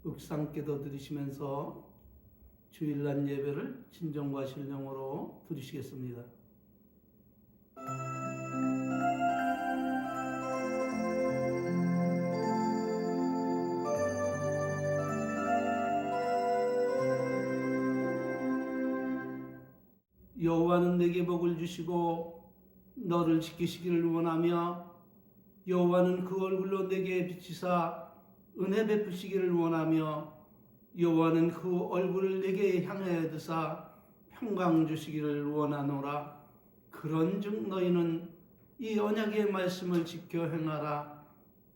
묵상 기도 드리시면서 주일날 예배를 진정과 신령으로 드리시겠습니다. 여호와는 내게 복을 주시고 너를 지키시기를 원하며 여호와는 그 얼굴로 내게 비치사 은혜 베푸시기를 원하며 여호와는 그 얼굴을 내게 향하여 드사 평강 주시기를 원하노라. 그런즉 너희는 이 언약의 말씀을 지켜 행하라.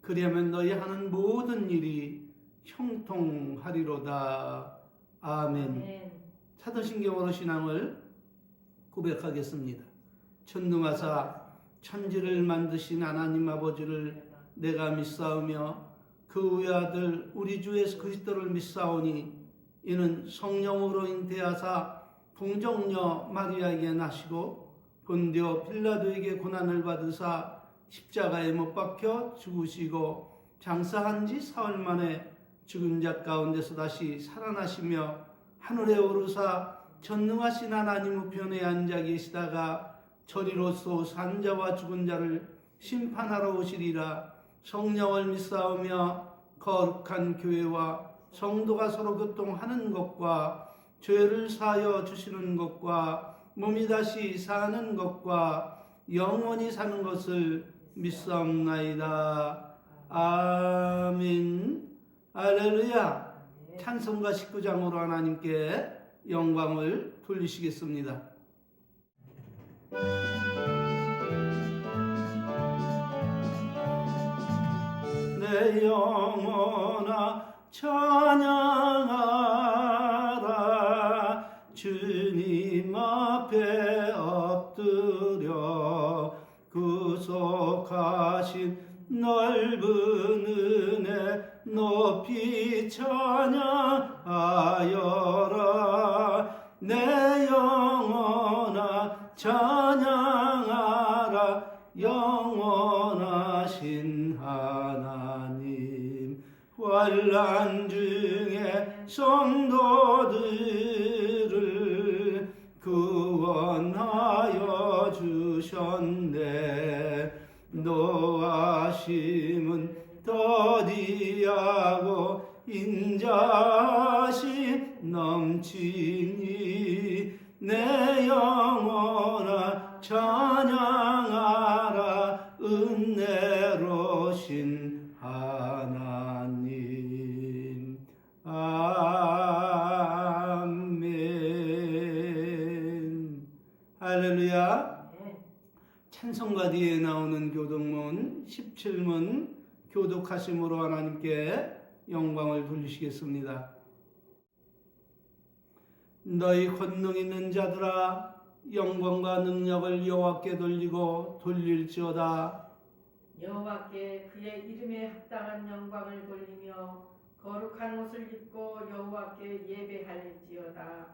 그리하면 너희 하는 모든 일이 형통하리로다. 아멘. 사도신경으로 신앙을 고백하겠습니다. 천능하사 천지를 만드신 하나님 아버지를 내가 믿사오며 그 외아들 우리 주 예수 그리스도를 믿사오니 이는 성령으로 잉태하사 동정녀 마리아에게 나시고 본디오 빌라도에게 고난을 받으사 십자가에 못 박혀 죽으시고 장사한 지 사흘 만에 죽은 자 가운데서 다시 살아나시며 하늘에 오르사 전능하신 하나님 우편에 앉아 계시다가 저리로서 산 자와 죽은 자를 심판하러 오시리라. 성령을 믿사오며 거룩한 교회와 성도가 서로 교통하는 것과 죄를 사하여 주시는 것과 몸이 다시 사는 것과 영원히 사는 것을 믿사옵나이다. 아멘. 할렐루야. 찬송가 19장으로 하나님께 영광을 돌리시겠습니다. 내 영혼아 찬양하라. 주님 앞에 엎드려 구속하신 넓은 은혜 높이 찬양하여라. 내 영혼아 찬양하라. 영원하신 하나님 환난 중에 성도들을 구원하여 주셨네. 노하심은 더디하고 인자심 넘치니 내 영혼아 찬양하라. 은혜로신 하나님. 아멘. 할렐루야. 찬송가 뒤에 나오는 교독문 17문 교독하심으로 하나님께 영광을 돌리시겠습니다. 너희 권능 있는 자들아 영광과 능력을 여호와께 돌리고 돌릴지어다. 여호와께 그의 이름에 합당한 영광을 돌리며 거룩한 옷을 입고 여호와께 예배할지어다.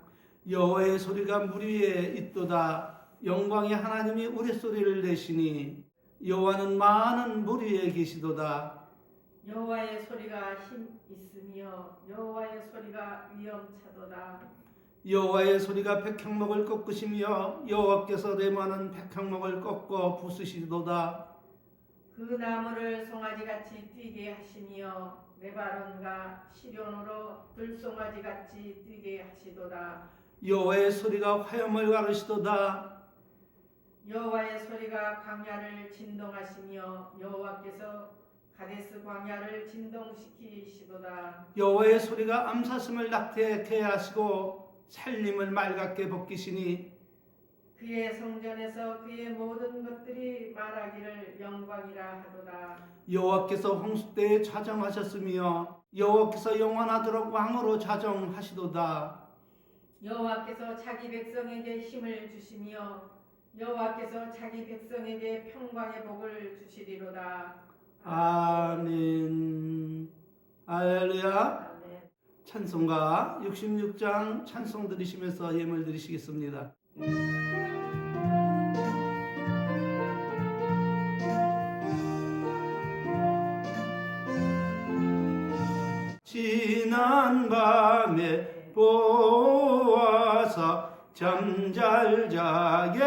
여호와의 소리가 물 위에 있도다. 영광의 하나님이 우레소리를 내시니 여호와는 많은 물 위에 계시도다. 여호와의 소리가 힘 있으며 여호와의 소리가 위엄차도다. 여호와의 소리가 백향목을 꺾으시며 여호와께서 레모하는 백향목을 꺾어 부수시도다. 그 나무를 송아지같이 뛰게 하시며 레바논과 시련으로 들송아지같이 뛰게 하시도다. 여호와의 소리가 화염을 가르시도다. 여호와의 소리가 광야를 진동하시며 여호와께서 가데스 광야를 진동시키시도다. 여호와의 소리가 암사슴을 낙태케 하시고 살림을 맑게 벗기시니 그의 성전에서 그의 모든 것들이 말하기를 영광이라 하도다. 여호와께서 홍수 때에 자정하셨으며 여호와께서 영원하도록 왕으로 자정하시도다. 여호와께서 자기 백성에게 힘을 주시며 여호와께서 자기 백성에게 평강의 복을 주시리로다. 아멘. 할렐루야. 아멘. 찬송가 66장 찬송 드리시면서 예물 드리시겠습니다. 지난 지난 밤에 보아사 잠잘 자게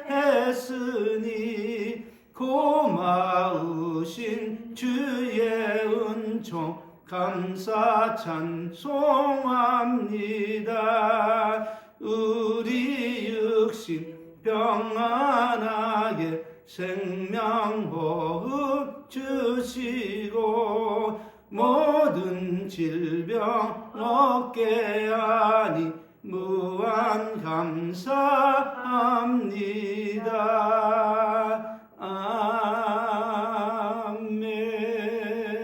했으니 고마우신 주의 은총 감사 찬송합니다. 우리 육신 평안하게 생명호흡 주시고 모든 질병 없게 하니 무한 감사합니다.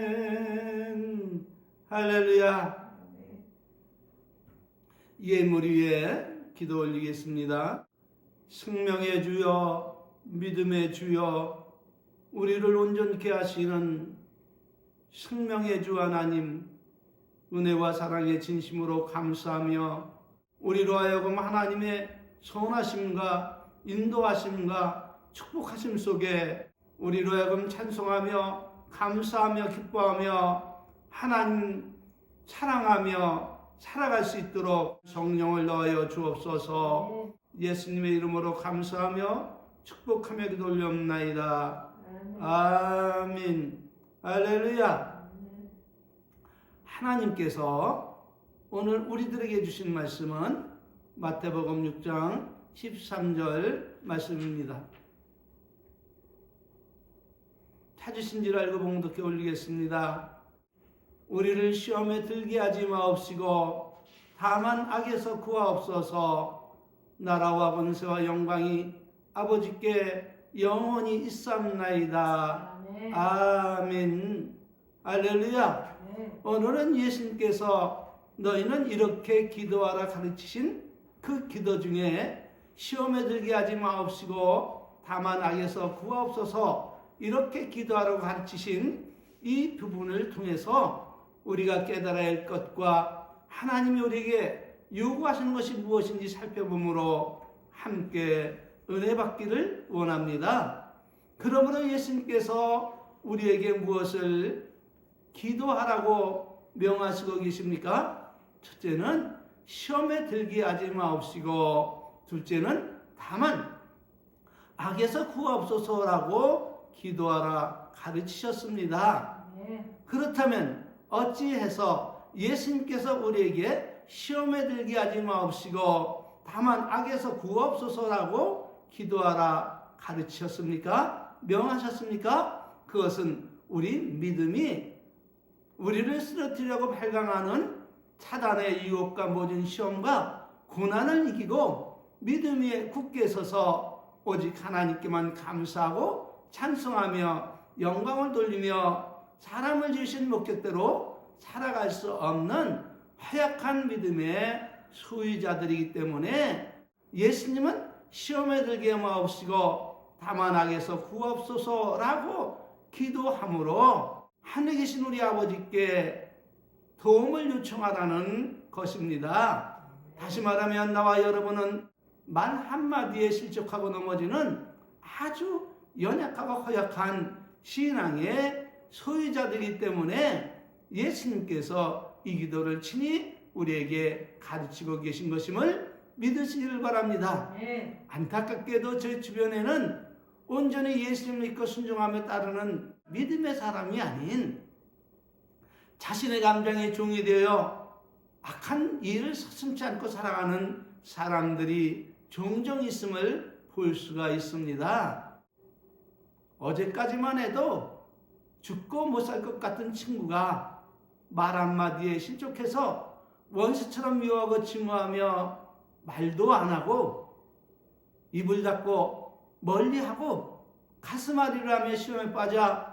아멘. 할렐루야. 예물 위에 기도 올리겠습니다. 생명의 주여, 믿음의 주여, 우리를 온전케 하시는 생명의 주 하나님, 은혜와 사랑의 진심으로 감사하며 우리로 하여금 하나님의 선하심과 인도하심과 축복하심 속에 우리로 하여금 찬송하며 감사하며 기뻐하며 하나님 사랑하며 살아갈 수 있도록 성령을 넣어 주옵소서. 예수님의 이름으로 감사하며 축복하며 기도 올리옵나이다. 아멘. 할렐루야. 하나님께서 오늘 우리들에게 주신 말씀은 마태복음 6장 13절 말씀입니다. 찾으신 줄 알고 봉독해 올리겠습니다. 우리를 시험에 들게 하지 마옵시고 다만 악에서 구하옵소서. 나라와 권세와 영광이 아버지께 영원히 있사옵나이다. 아멘. 할렐루야. 오늘은 예수님께서 너희는 이렇게 기도하라 가르치신 그 기도 중에 시험에 들게 하지 마옵시고 다만 악에서 구하옵소서 이렇게 기도하라고 가르치신 이 부분을 통해서 우리가 깨달아야 할 것과 하나님이 우리에게 요구하시는 것이 무엇인지 살펴보므로 함께 은혜 받기를 원합니다. 그러므로 예수님께서 우리에게 무엇을 기도하라고 명하시고 계십니까? 첫째는 시험에 들게 하지 마옵시고, 둘째는 다만 악에서 구하옵소서라고 기도하라 가르치셨습니다. 그렇다면 어찌해서 예수님께서 우리에게 시험에 들게 하지 마옵시고 다만 악에서 구하옵소서라고 기도하라 가르치셨습니까? 명하셨습니까? 그것은 우리 믿음이 우리를 쓰러뜨리려고 발광하는 사단의 유혹과 모든 시험과 고난을 이기고 믿음 위에 굳게 서서 오직 하나님께만 감사하고 찬송하며 영광을 돌리며 사람을 지으신 목적대로 살아갈 수 없는 허약한 믿음의 소유자들이기 때문에 예수님은 시험에 들게 마옵시고 다만 악에서 구하옵소서라고 기도함으로 하늘에 계신 우리 아버지께 도움을 요청하라는 것입니다. 다시 말하면 나와 여러분은 말 한마디에 실족하고 넘어지는 아주 연약하고 허약한 신앙의 소유자들이기 때문에 예수님께서 이 기도를 친히 우리에게 가르치고 계신 것임을 믿으시기를 바랍니다. 안타깝게도 저희 주변에는 온전히 예수님 믿고 순종하며 따르는 믿음의 사람이 아닌 자신의 감정에 종이 되어 악한 일을 서슴지 않고 살아가는 사람들이 종종 있음을 볼 수가 있습니다. 어제까지만 해도 죽고 못 살 것 같은 친구가 말 한마디에 실족해서 원수처럼 미워하고 증오하며 말도 안 하고 입을 닫고 멀리하고 가슴앓이를 하며 시험에 빠져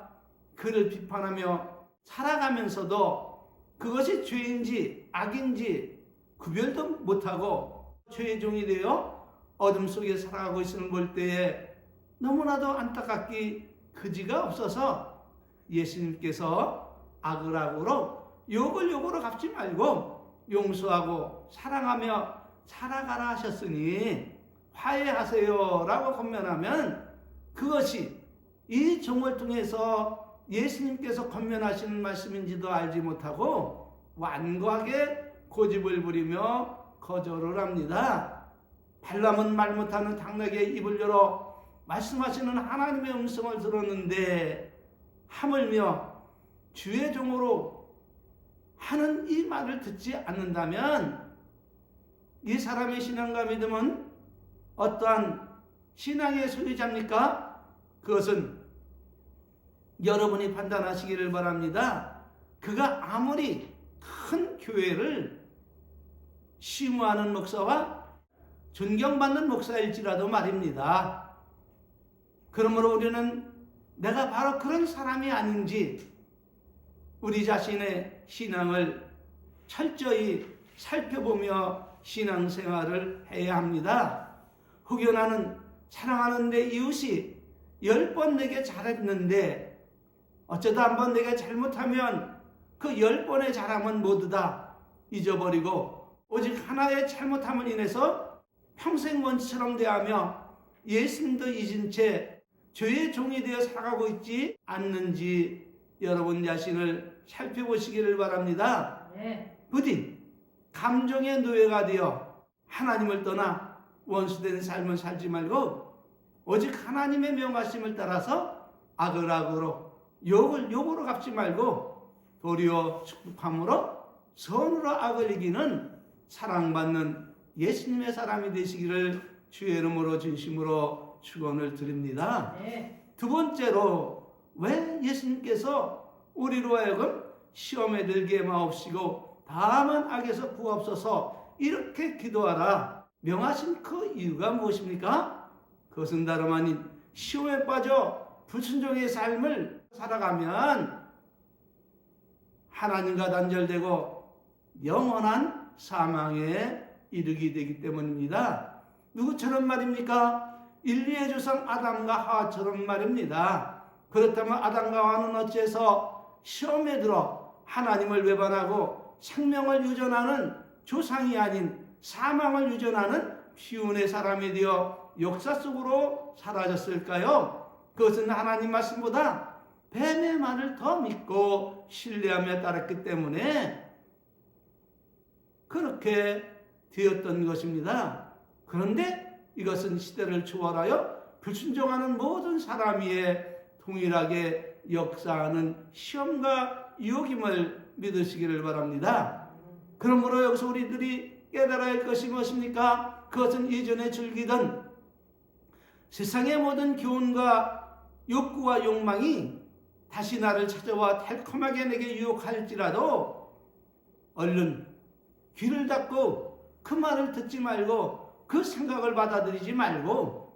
그를 비판하며 살아가면서도 그것이 죄인지 악인지 구별도 못하고 죄의 종이 되어 어둠 속에 살아가고 있음을 볼 때에 너무나도 안타깝기 그지가 없어서 예수님께서 악을 악으로 욕을 욕으로 갚지 말고 용서하고 사랑하며 살아가라 하셨으니 화해하세요 라고 권면하면 그것이 이 종을 통해서 예수님께서 권면하시는 말씀인지도 알지 못하고 완고하게 고집을 부리며 거절을 합니다. 발람은 말 못하는 당나귀에 입을 열어 말씀하시는 하나님의 음성을 들었는데 하물며 주의 종으로 하는 이 말을 듣지 않는다면 이 사람의 신앙과 믿음은 어떠한 신앙의 소유자입니까? 그것은 여러분이 판단하시기를 바랍니다. 그가 아무리 큰 교회를 심무하는 목사와 존경받는 목사일지라도 말입니다. 그러므로 우리는 내가 바로 그런 사람이 아닌지 우리 자신의 신앙을 철저히 살펴보며 신앙생활을 해야 합니다. 혹여 나는 사랑하는 내 이웃이 10번 내게 잘했는데 어쩌다 한번 내가 잘못하면 그 10번의 잘함은 모두 다 잊어버리고 오직 하나의 잘못함을 인해서 평생 원치처럼 대하며 예수님도 잊은 채 죄의 종이 되어 살아가고 있지 않는지 여러분 자신을 살펴보시기를 바랍니다. 부디 감정의 노예가 되어 하나님을 떠나 원수된 삶을 살지 말고 오직 하나님의 명하심을 따라서 악을 악으로 욕을 욕으로 갚지 말고 도리어 축복함으로 선으로 악을 이기는 사랑받는 예수님의 사람이 되시기를 주의 이름으로 진심으로 축원을 드립니다. 두 번째로 왜 예수님께서 우리로 하여금 시험에 들게 마옵시고 다만 악에서 구하옵소서 이렇게 기도하라 명하신 그 이유가 무엇입니까? 그것은 다름 아닌 시험에 빠져 불순종의 삶을 살아가면 하나님과 단절되고 영원한 사망에 이르게 되기 때문입니다. 누구처럼 말입니까? 인류의 조상 아담과 하와처럼 말입니다. 그렇다면 아담과 하와는 어째서 시험에 들어 하나님을 외반하고 생명을 유전하는 조상이 아닌 사망을 유전하는 비운의 사람이 되어 역사 속으로 사라졌을까요? 그것은 하나님 말씀보다 뱀의 말을 더 믿고 신뢰하며 따랐기 때문에 그렇게 되었던 것입니다. 그런데 이것은 시대를 초월하여 불순종하는 모든 사람 위에 동일하게 역사하는 시험과 유혹임을 믿으시기를 바랍니다. 그러므로 여기서 우리들이 깨달아야 할 것이 무엇입니까? 그것은 이전에 즐기던 세상의 모든 교훈과 욕구와 욕망이 다시 나를 찾아와 달콤하게 내게 유혹할지라도 얼른 귀를 닫고 그 말을 듣지 말고 그 생각을 받아들이지 말고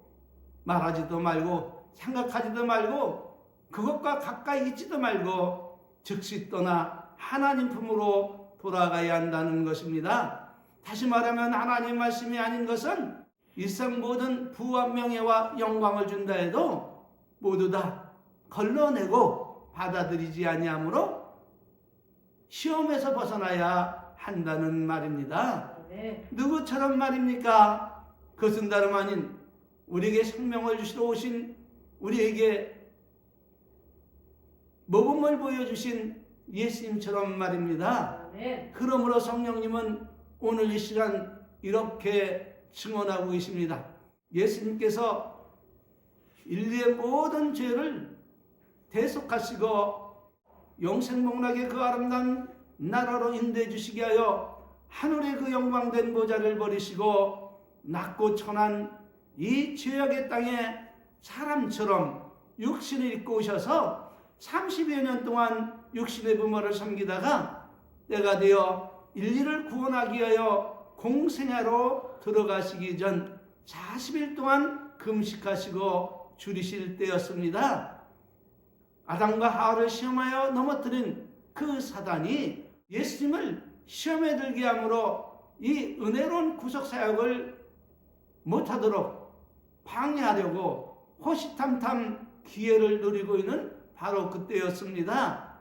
말하지도 말고 생각하지도 말고 그것과 가까이 있지도 말고 즉시 떠나 하나님 품으로 돌아가야 한다는 것입니다. 다시 말하면 하나님 말씀이 아닌 것은 일상 모든 부와 명예와 영광을 준다 해도 모두 다 걸러내고 받아들이지 아니하므로 시험에서 벗어나야 한다는 말입니다. 누구처럼 말입니까? 그것은 다름 아닌 우리에게 생명을 주시러 오신 우리에게 모범을 보여주신 예수님처럼 말입니다. 그러므로 성령님은 오늘 이 시간 이렇게 증언하고 계십니다. 예수님께서 인류의 모든 죄를 대속하시고 영생복락의 그 아름다운 나라로 인도해 주시게 하여 하늘의 그 영광된 보좌를 버리시고 낮고 천한 이 죄악의 땅에 사람처럼 육신을 입고 오셔서 30여 년 동안 육신의 부모를 섬기다가 때가 되어 인류를 구원하기 위하여 공생애로 들어가시기 전 40일 동안 금식하시고 줄이실 때였습니다. 아담과 하와를 시험하여 넘어뜨린 그 사단이 예수님을 시험에 들게 함으로 이 은혜로운 구속사역을 못하도록 방해하려고 호시탐탐 기회를 누리고 있는 바로 그때였습니다.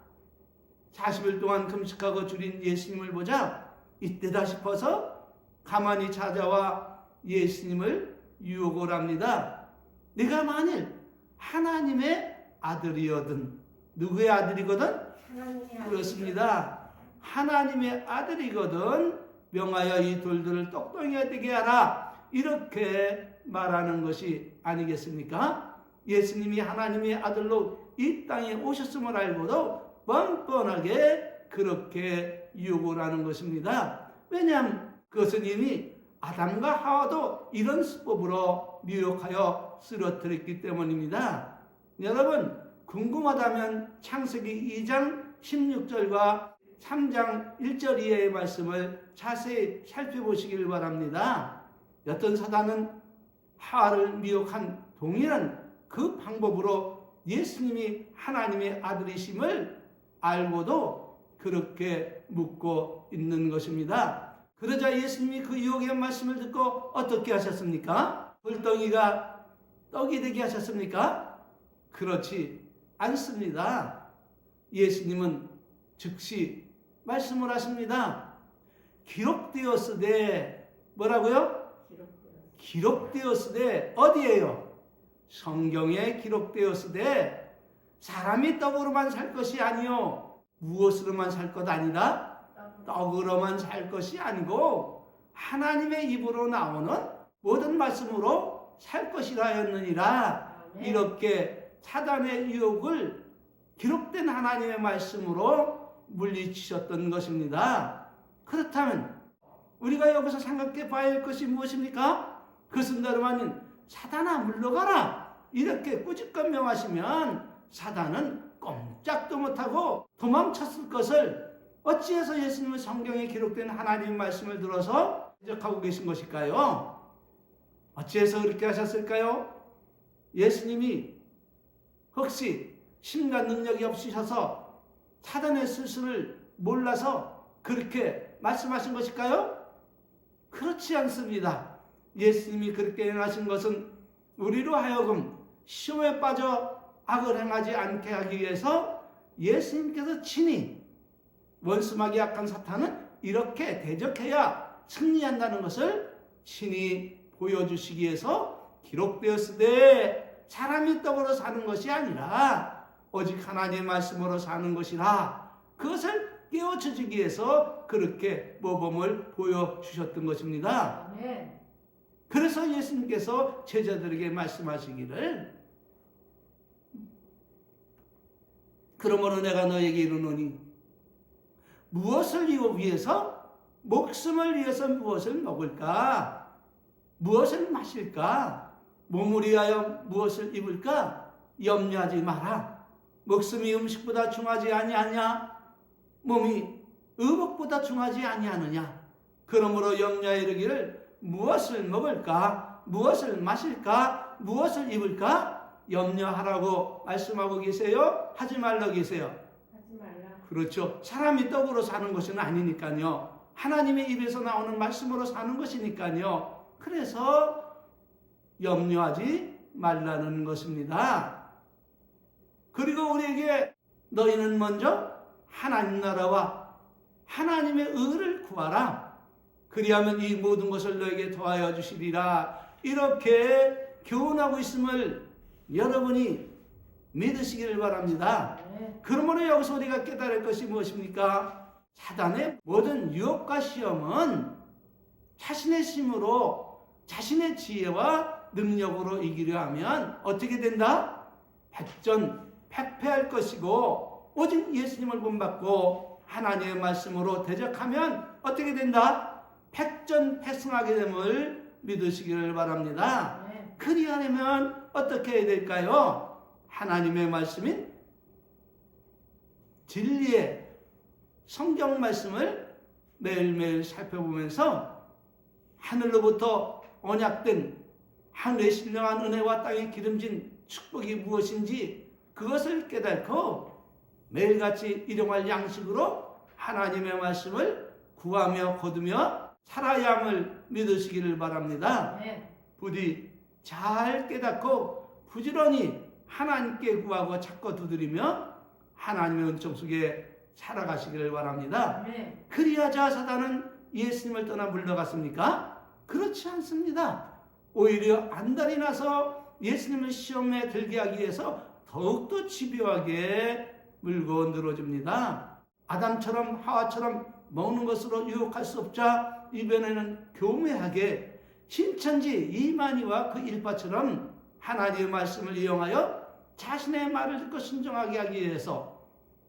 40일 동안 금식하고 줄인 예수님을 보자 이때다 싶어서 가만히 찾아와 예수님을 유혹을 합니다. 네가 만일 하나님의 아들이거든. 누구의 아들이거든? 그렇습니다. 하나님의 아들이거든 명하여 이 돌들을 떡덩이가 되게 하라. 이렇게 말하는 것이 아니겠습니까? 예수님이 하나님의 아들로 이 땅에 오셨음을 알고도 뻔뻔하게 그렇게 유혹을 하는 것입니다. 왜냐하면 그것은 이미 아담과 하와도 이런 수법으로 미혹하여 쓰러뜨렸기 때문입니다. 여러분 궁금하다면 창세기 2장 16절과 3장 1절 이하의 말씀을 자세히 살펴보시길 바랍니다. 어떤 사단은 하와를 미혹한 동일한 그 방법으로 예수님이 하나님의 아들이심을 알고도 그렇게 묻고 있는 것입니다. 그러자 예수님이 그 유혹의 말씀을 듣고 어떻게 하셨습니까? 돌덩이가 떡이 되게 하셨습니까? 그렇지 않습니다. 예수님은 즉시 말씀을 하십니다. 기록되었으되 뭐라고요? 기록되었으되 어디에요? 성경에 기록되었으되 사람이 떡으로만 살 것이 아니요 무엇으로만 살 것 아니다? 떡으로만 살 것이 아니고 하나님의 입으로 나오는 모든 말씀으로 살 것이라 하였느니라. 이렇게 사단의 유혹을 기록된 하나님의 말씀으로 물리치셨던 것입니다. 그렇다면 우리가 여기서 생각해 봐야 할 것이 무엇입니까? 그것은 다름 아닌 사단아 물러가라 이렇게 꾸짖건 명하시면 사단은 꼼짝도 못하고 도망쳤을 것을 어찌해서 예수님은 성경에 기록된 하나님의 말씀을 들어서 대적하고 계신 것일까요? 어찌해서 그렇게 하셨을까요? 예수님이 혹시 심간 능력이 없으셔서 사단의 술수를 몰라서 그렇게 말씀하신 것일까요? 그렇지 않습니다. 예수님이 그렇게 행하신 것은 우리로 하여금 시험에 빠져 악을 행하지 않게 하기 위해서 예수님께서 친히 원수마귀 약한 사탄은 이렇게 대적해야 승리한다는 것을 친히 보여주시기 위해서 기록되었으되 사람이 떡으로 사는 것이 아니라 오직 하나님의 말씀으로 사는 것이라 그것을 깨우쳐주기 위해서 그렇게 모범을 보여주셨던 것입니다. 아멘. 그래서 예수님께서 제자들에게 말씀하시기를 그러므로 내가 너에게 이르노니 무엇을 위해서 목숨을 위해서 무엇을 먹을까 무엇을 마실까 몸을 위하여 무엇을 입을까 염려하지 마라. 목숨이 음식보다 중하지 아니하냐 몸이 의복보다 중하지 아니하느냐. 그러므로 염려하여 이르기를 무엇을 먹을까 무엇을 마실까 무엇을 입을까 염려하라고 말씀하고 계세요? 하지 말라고 계세요? 하지 말라. 그렇죠. 사람이 떡으로 사는 것은 아니니까요. 하나님의 입에서 나오는 말씀으로 사는 것이니까요. 그래서 염려하지 말라는 것입니다. 그리고 우리에게 너희는 먼저 하나님 나라와 하나님의 의를 구하라. 그리하면 이 모든 것을 너에게 더하여 주시리라. 이렇게 교훈하고 있음을 여러분이 믿으시기를 바랍니다. 그러므로 여기서 우리가 깨달을 것이 무엇입니까? 사단의 모든 유혹과 시험은 자신의 힘으로 자신의 지혜와 능력으로 이기려 하면 어떻게 된다? 백전백패할 것이고 오직 예수님을 본받고 하나님의 말씀으로 대적하면 어떻게 된다? 백전백승하게 됨을 믿으시기를 바랍니다. 그리하려면 어떻게 해야 될까요? 하나님의 말씀인 진리의 성경 말씀을 매일매일 살펴보면서 하늘로부터 언약된 하늘의 신령한 은혜와 땅에 기름진 축복이 무엇인지 그것을 깨닫고 매일같이 일용할 양식으로 하나님의 말씀을 구하며 거두며 살아야 함을 믿으시기를 바랍니다. 부디 잘 깨닫고 부지런히 하나님께 구하고 찾고 두드리며 하나님의 은총 속에 살아가시기를 바랍니다. 그리하자 사단은 예수님을 떠나 물러갔습니까? 그렇지 않습니다. 오히려 안달이 나서 예수님을 시험에 들게 하기 위해서 더욱더 집요하게 물고 늘어줍니다. 아담처럼 하와처럼 먹는 것으로 유혹할 수 없자 이번에는 교묘하게 신천지 이만희와 그 일파처럼 하나님의 말씀을 이용하여 자신의 말을 듣고 순종하게 하기 위해서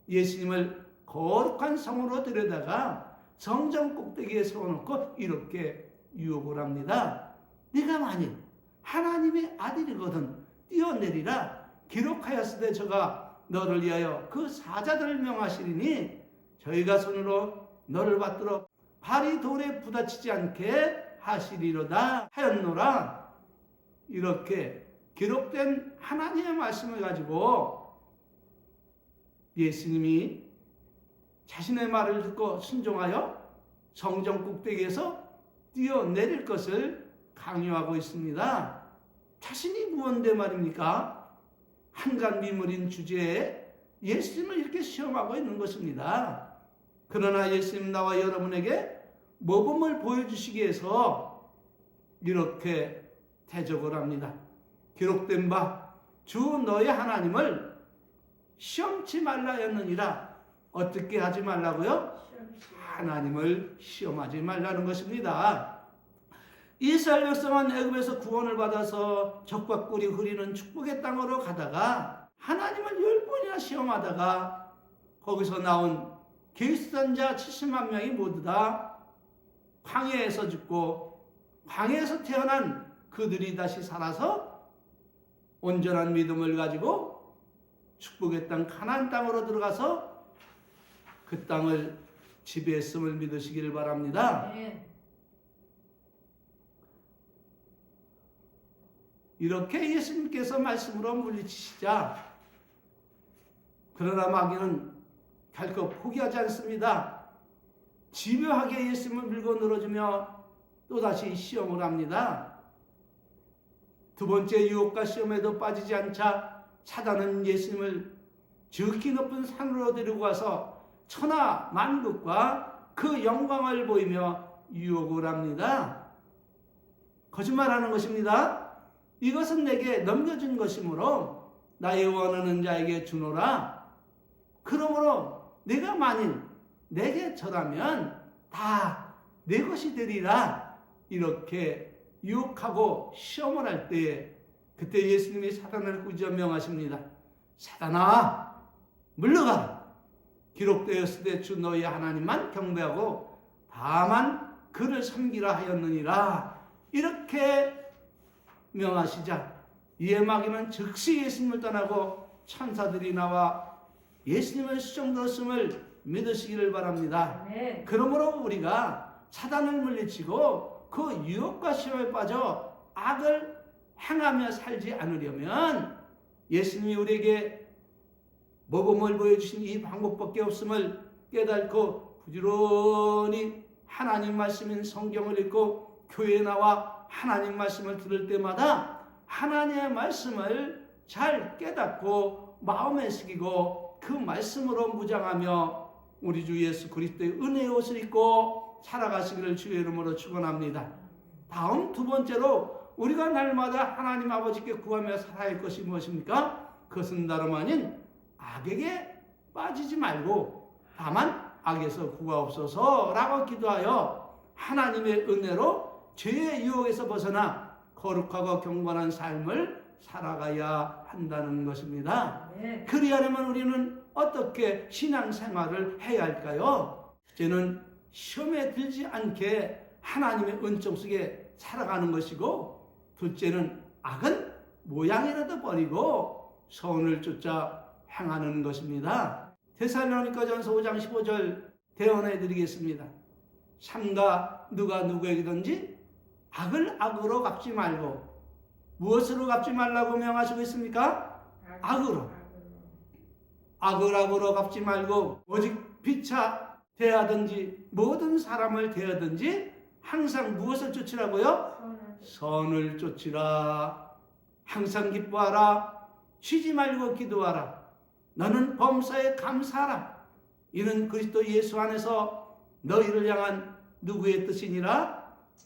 예수님을 거룩한 성으로 데려다가 성전 꼭대기에 세워놓고 이렇게 유혹을 합니다. 네가 만일 하나님의 아들이거든 뛰어내리라. 기록하였으되 저가 너를 위하여 그 사자들을 명하시리니 저희가 손으로 너를 받들어 발이 돌에 부딪히지 않게 하시리로다 하였노라. 이렇게 기록된 하나님의 말씀을 가지고 예수님이 자신의 말을 듣고 순종하여 성전 꼭대기에서 뛰어내릴 것을 강요하고 있습니다. 자신이 무언데 말입니까? 한간미물인 주제에 예수님을 이렇게 시험하고 있는 것입니다. 그러나 예수님 나와 여러분에게 모범을 보여주시기 위해서 이렇게 대적을 합니다. 기록된 바 주 너의 하나님을 시험치 말라 했느니라. 어떻게 하지 말라고요? 하나님을 시험하지 말라는 것입니다. 이스라엘 백성은 애굽에서 구원을 받아서 적과 꿀이 흐리는 축복의 땅으로 가다가 하나님을 10번이나 시험하다가 거기서 나온 그리스도자 70만 명이 모두 다 광야에서 죽고 광야에서 태어난 그들이 다시 살아서 온전한 믿음을 가지고 축복의 땅 가나안 땅으로 들어가서 그 땅을 지배했음을 믿으시기를 바랍니다. 이렇게 예수님께서 말씀으로 물리치시자 그러나 마귀는 결코 포기하지 않습니다. 집요하게 예수님을 밀고 늘어지며 또다시 시험을 합니다. 두 번째 유혹과 시험에도 빠지지 않자 사단은 예수님을 지극히 높은 산으로 데리고 가서 천하 만국과 그 영광을 보이며 유혹을 합니다. 거짓말하는 것입니다. 이것은 내게 넘겨준 것이므로 나의 원하는 자에게 주노라. 그러므로 내가 만일 내게 절하면 다 내 것이 되리라. 이렇게 유혹하고 시험을 할 때에 그때 예수님이 사단을 꾸짖어 명하십니다. 사단아 물러가라. 기록되었으되 주 너희 하나님만 경배하고 다만 그를 섬기라 하였느니라. 이렇게 명하시자 이에 마귀는 즉시 예수님을 떠나고 천사들이 나와 예수님을 수종들었음을 믿으시기를 바랍니다. 네. 그러므로 우리가 사단을 물리치고 그 유혹과 시험에 빠져 악을 행하며 살지 않으려면 예수님이 우리에게 모범을 보여주신 이 방법밖에 없음을 깨닫고 부지런히 하나님 말씀인 성경을 읽고 교회에 나와 하나님 말씀을 들을 때마다 하나님의 말씀을 잘 깨닫고 마음에 새기고 그 말씀으로 무장하며 우리 주 예수 그리스도의 은혜의 옷을 입고 살아가시기를 주의 이름으로 축원합니다. 다음 두 번째로 우리가 날마다 하나님 아버지께 구하며 살아야 할 것이 무엇입니까? 그것은 다름 아닌 악에게 빠지지 말고 다만 악에서 구하옵소서라고 기도하여 하나님의 은혜로 죄의 유혹에서 벗어나 거룩하고 경건한 삶을 살아가야 한다는 것입니다. 네. 그리하려면 우리는 어떻게 신앙생활을 해야 할까요? 첫째는 시험에 들지 않게 하나님의 은총 속에 살아가는 것이고, 둘째는 악은 모양이라도 버리고 선을 쫓아 행하는 것입니다. 데살로니가전서 5장 15절 대언해 드리겠습니다. 삼가 누가 누구에게든지 악을 악으로 갚지 말고 무엇으로 갚지 말라고 명하시고 있습니까? 악으로. 악을 악으로 갚지 말고 오직 피차 대하든지 모든 사람을 대하든지 항상 무엇을 쫓으라고요? 선을 쫓으라. 항상 기뻐하라. 쉬지 말고 기도하라. 너는 범사에 감사하라. 이는 그리스도 예수 안에서 너희를 향한 누구의 뜻이니라?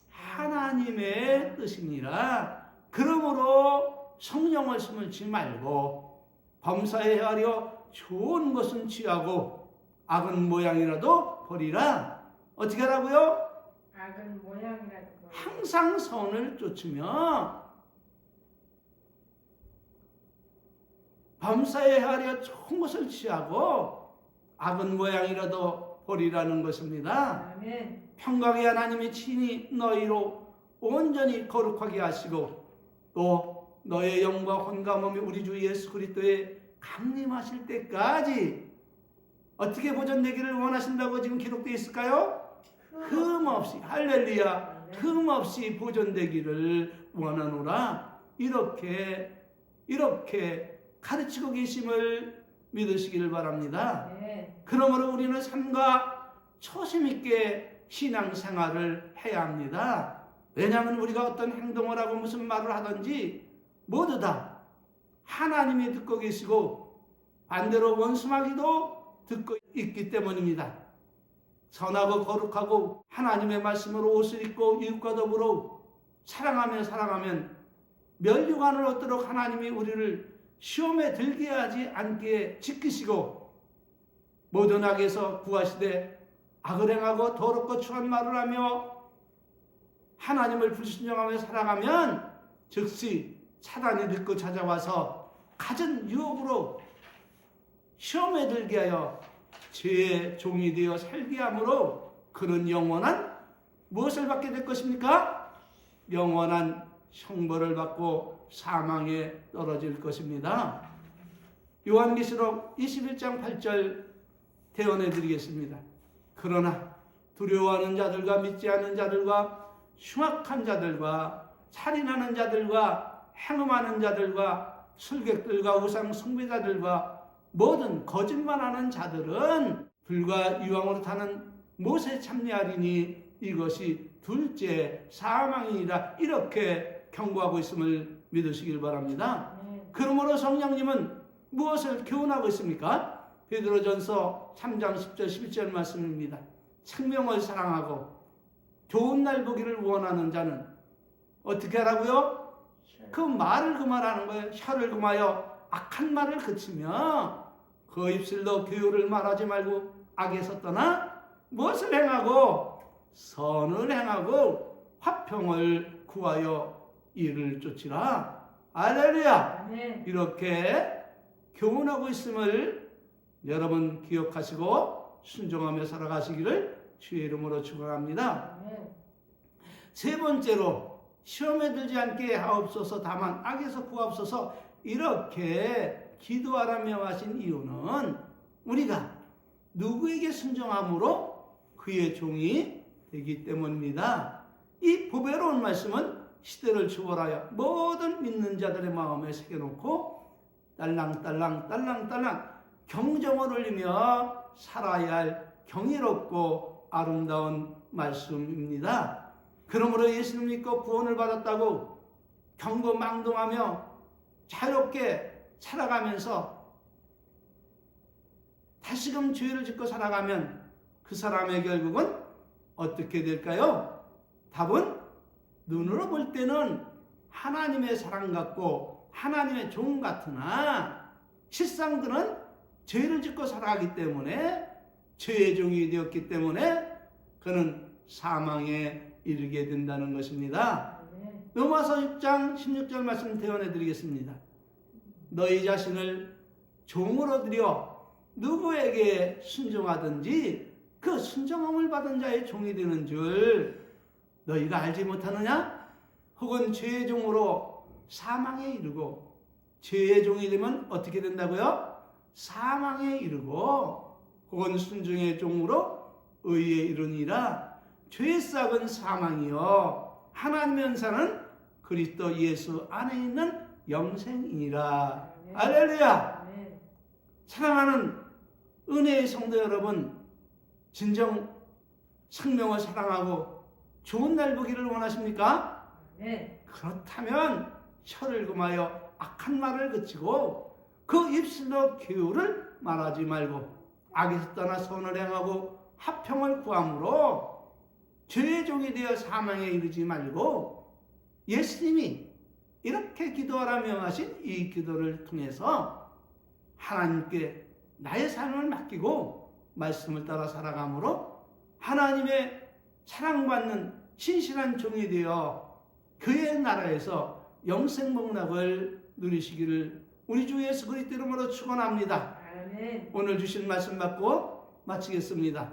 하나님의 뜻이니라. 그러므로 성령을 스물지 말고 범사에 헤아려 좋은 것은 취하고 악은 모양이라도 버리라. 어떻게 하라고요? 악은 모양이라도 버리라. 항상 선을 쫓으며 범사에 하려 좋은 것을 취하고 악은 모양이라도 버리라는 것입니다. 아멘. 평강의 하나님이 친히 너희로 온전히 거룩하게 하시고 또 너의 영과 혼과 몸이 우리 주 예수 그리스도에 강림하실 때까지 어떻게 보존되기를 원하신다고 지금 기록되어 있을까요? 흠없이, 할렐루야, 흠없이 보존되기를 원하노라. 이렇게 가르치고 계심을 믿으시길 바랍니다. 네. 그러므로 우리는 삶과 초심 있게 신앙생활을 해야 합니다. 왜냐하면 우리가 어떤 행동을 하고 무슨 말을 하든지 모두 다 하나님이 듣고 계시고 반대로 원수마귀도 듣고 있기 때문입니다. 선하고 거룩하고 하나님의 말씀으로 옷을 입고 이웃과 더불어 사랑하면 멸류관을 얻도록 하나님이 우리를 시험에 들게 하지 않게 지키시고 모든 악에서 구하시되 악을 행하고 더럽고 추한 말을 하며 하나님을 불순종하며 살아가면 즉시 사단이 늦고 찾아와서 갖은 유혹으로 시험에 들게 하여 죄의 종이 되어 살게 함으로 그는 영원한 무엇을 받게 될 것입니까? 영원한 형벌을 받고 사망에 떨어질 것입니다. 요한계시록 21장 8절 대언해 드리겠습니다. 그러나 두려워하는 자들과 믿지 않는 자들과 흉악한 자들과 살인하는 자들과 행음하는 자들과 술객들과 우상 숭배자들과 모든 거짓말하는 자들은 불과 유황으로 타는 못에 참여하리니 이것이 둘째 사망이니라. 이렇게 경고하고 있음을 믿으시길 바랍니다. 그러므로 성령님은 무엇을 교훈하고 있습니까? 베드로전서 3장 10절 11절 말씀입니다. 생명을 사랑하고 좋은 날 보기를 원하는 자는 어떻게 하라고요? 그 말을 금하라는 거예요. 혀를 금하여 악한 말을 그치며 그 입술로 교훈을 말하지 말고 악에서 떠나 무엇을 행하고 선을 행하고 화평을 구하여 이를 쫓으라. 할렐루야. 이렇게 교훈하고 있음을 여러분 기억하시고 순종하며 살아가시기를 주의 이름으로 축원합니다. 세 번째로 시험에 들지 않게 하옵소서 다만 악에서 구하옵소서 이렇게 기도하라며 하신 이유는 우리가 누구에게 순종함으로 그의 종이 되기 때문입니다. 이 보배로운 말씀은 시대를 초월하여 모든 믿는 자들의 마음에 새겨놓고 딸랑딸랑 경정을 울리며 살아야 할 경이롭고 아름다운 말씀입니다. 그러므로 예수님 믿고 구원을 받았다고 경거망동하며 자유롭게 살아가면서 다시금 죄를 짓고 살아가면 그 사람의 결국은 어떻게 될까요? 답은 눈으로 볼 때는 하나님의 사랑 같고 하나님의 종 같으나 실상들은 죄를 짓고 살아가기 때문에 죄의 종이 되었기 때문에 그는 사망에 이르게 된다는 것입니다. 로마서 6장 16절 말씀 대언해 드리겠습니다. 너희 자신을 종으로 들여 누구에게 순종하든지 그 순종함을 받은 자의 종이 되는 줄 너희가 알지 못하느냐? 혹은 죄의 종으로 사망에 이르고 죄의 종이 되면 어떻게 된다고요? 사망에 이르고 혹은 순종의 종으로 의에 이르니라. 죄의 싹은 사망이요 하나님의 은사는 그리스도 예수 안에 있는 영생이니라. 할렐루야. 사랑하는 은혜의 성도 여러분, 진정 생명을 사랑하고 좋은 날 보기를 원하십니까? 그렇다면 혀를 금하여 악한 말을 그치고 그 입술로 교훈을 말하지 말고 악에서 떠나 선을 행하고 화평을 구함으로 죄의 종이 되어 사망에 이르지 말고 예수님이 이렇게 기도하라 명하신 이 기도를 통해서 하나님께 나의 삶을 맡기고 말씀을 따라 살아감으로 하나님의 사랑받는 신실한 종이 되어 그의 나라에서 영생복락을 누리시기를 우리 주 예수 그리스도 이름으로 축원합니다. 아멘. 오늘 주신 말씀 받고 마치겠습니다.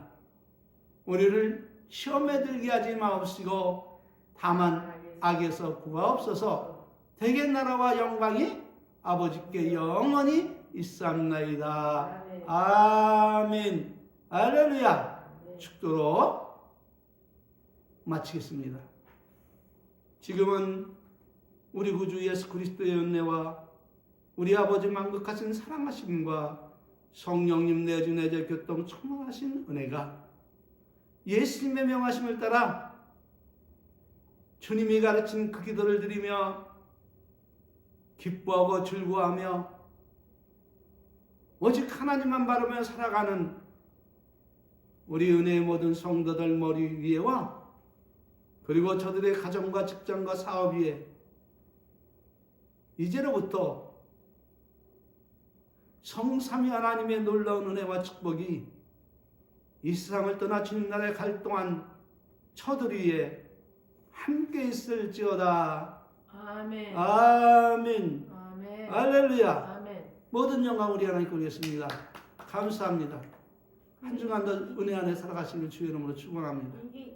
우리를 시험에 들게 하지 마옵시고 다만 악에서 구하옵소서. 대개 나라와 영광이 아버지께 영원히 있사옵나이다. 아멘. 할렐루야. 축도로 마치겠습니다. 지금은 우리 구주 예수 그리스도의 은혜와 우리 아버지 만극하신 사랑하심과 성령님 내주내제 교통 충만하신 은혜가 예수님의 명하심을 따라 주님이 가르친 그 기도를 드리며 기뻐하고 즐거워하며 오직 하나님만 바라며 살아가는 우리 은혜의 모든 성도들 머리 위에와 그리고 저들의 가정과 직장과 사업 위에 이제로부터 성삼위 하나님의 놀라운 은혜와 축복이 이 세상을 떠나 주님 나라에 갈 동안 저들 위에 함께 있을지어다. 아멘. 아멘. 아멘. 할렐루야. 아멘. 모든 영광 우리 하나님께 올리겠습니다. 감사합니다. 한 주간도 은혜 안에 살아가시는 주의 이름으로 축원합니다. 이게